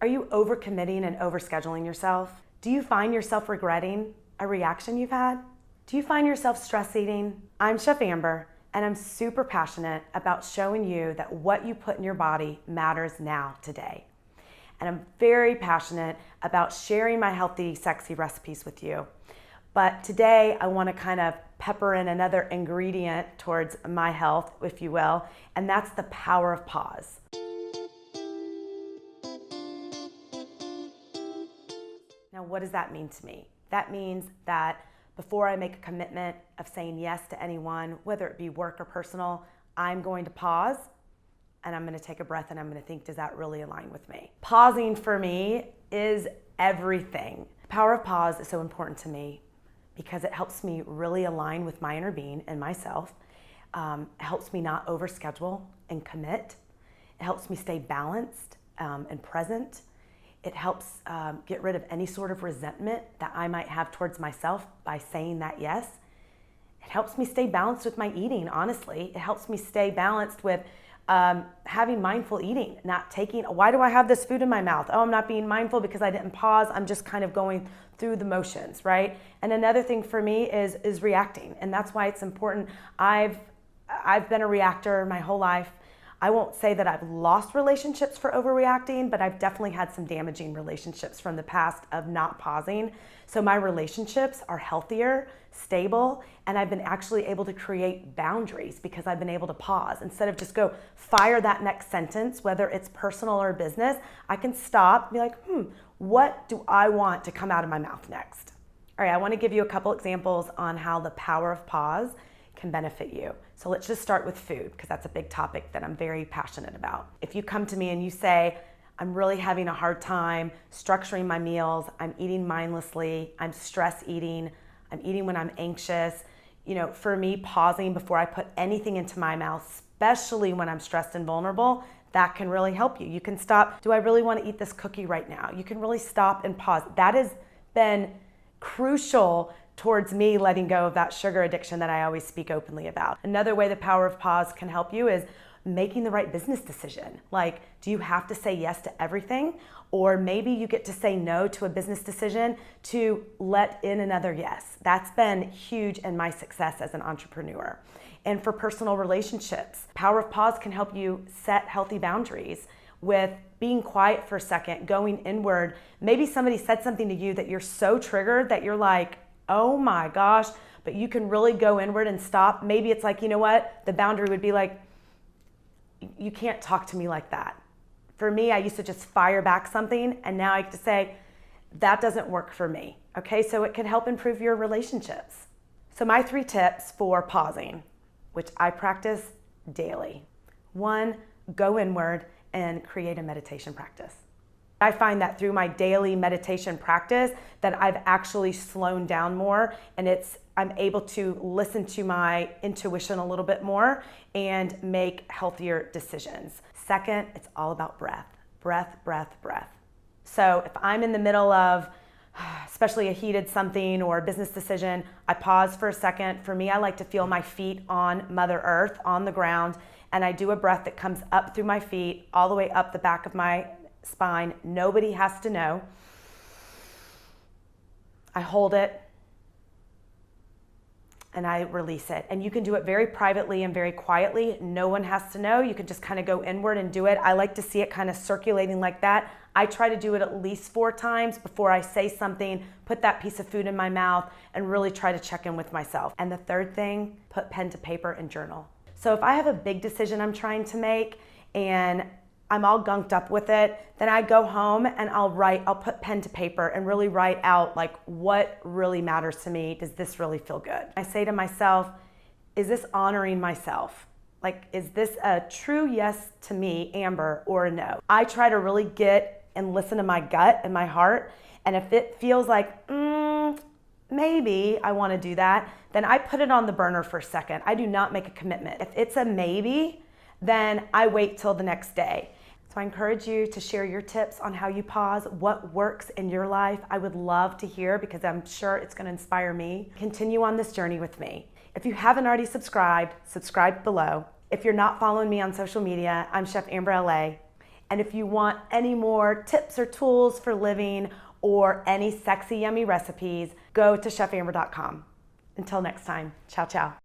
Are you overcommitting and overscheduling yourself? Do you find yourself regretting a reaction you've had? Do you find yourself stress eating? I'm Chef Amber, and I'm super passionate about showing you that what you put in your body matters now, today. And I'm very passionate about sharing my healthy, sexy recipes with you. But today I want to kind of pepper in another ingredient towards my health, if you will, and that's the power of pause. Now, what does that mean to me? That means that before I make a commitment of saying yes to anyone, whether it be work or personal, I'm going to pause and I'm going to take a breath and I'm going to think, does that really align with me? Pausing for me is everything. The power of pause is so important to me because it helps me really align with my inner being and myself. It helps me not overschedule and commit. It helps me stay balanced and present. It helps get rid of any sort of resentment that I might have towards myself by saying that yes. It helps me stay balanced with my eating, honestly. It helps me stay balanced with having mindful eating, not taking, why do I have this food in my mouth? Oh, I'm not being mindful because I didn't pause. I'm just kind of going through the motions, right? And another thing for me is reacting. And that's why it's important. I've been a reactor my whole life. I won't say that I've lost relationships for overreacting, but I've definitely had some damaging relationships from the past of not pausing. So my relationships are healthier, stable, and I've been actually able to create boundaries because I've been able to pause. Instead of just go fire that next sentence, whether it's personal or business, I can stop and be like, what do I want to come out of my mouth next? All right, I want to give you a couple examples on how the power of pause can benefit you. So let's just start with food because that's a big topic that I'm very passionate about. If you come to me and you say, I'm really having a hard time structuring my meals, I'm eating mindlessly, I'm stress eating, I'm eating when I'm anxious, for me, pausing before I put anything into my mouth, especially when I'm stressed and vulnerable, that can really help you. You can stop, do I really want to eat this cookie right now? You can really stop and pause. That has been crucial towards me letting go of that sugar addiction that I always speak openly about. Another way the power of pause can help you is making the right business decision. Like, do you have to say yes to everything? Or maybe you get to say no to a business decision to let in another yes. That's been huge in my success as an entrepreneur. And for personal relationships, power of pause can help you set healthy boundaries with being quiet for a second, going inward. Maybe somebody said something to you that you're so triggered that you're like, oh my gosh, but you can really go inward and stop. Maybe it's like, you know what? The boundary would be like, you can't talk to me like that. For me, I used to just fire back something, and now I get to say, that doesn't work for me. Okay, so it can help improve your relationships. So my 3 tips for pausing, which I practice daily. 1, go inward and create a meditation practice. I find that through my daily meditation practice that I've actually slowed down more, and I'm able to listen to my intuition a little bit more and make healthier decisions. Second, it's all about breath. Breath, breath, breath. So if I'm in the middle of especially a heated something or a business decision, I pause for a second. For me, I like to feel my feet on Mother Earth, on the ground, and I do a breath that comes up through my feet, all the way up the back of my spine. Nobody has to know. I hold it and I release it. And you can do it very privately and very quietly. No one has to know. You can just kind of go inward and do it. I like to see it kind of circulating like that. I try to do it at least 4 times before I say something, put that piece of food in my mouth, and really try to check in with myself. And the third thing, put pen to paper and journal. So if I have a big decision I'm trying to make and I'm all gunked up with it, then I go home and I'll put pen to paper and really write out like what really matters to me. Does this really feel good? I say to myself, is this honoring myself? Like, is this a true yes to me, Amber, or a no? I try to really get and listen to my gut and my heart. And if it feels like, maybe I want to do that, then I put it on the burner for a second. I do not make a commitment. If it's a maybe, then I wait till the next day. So I encourage you to share your tips on how you pause, what works in your life. I would love to hear because I'm sure it's going to inspire me. Continue on this journey with me. If you haven't already subscribed, subscribe below. If you're not following me on social media, I'm Chef Amber LA. And if you want any more tips or tools for living or any sexy, yummy recipes, go to chefamber.com. Until next time, ciao, ciao.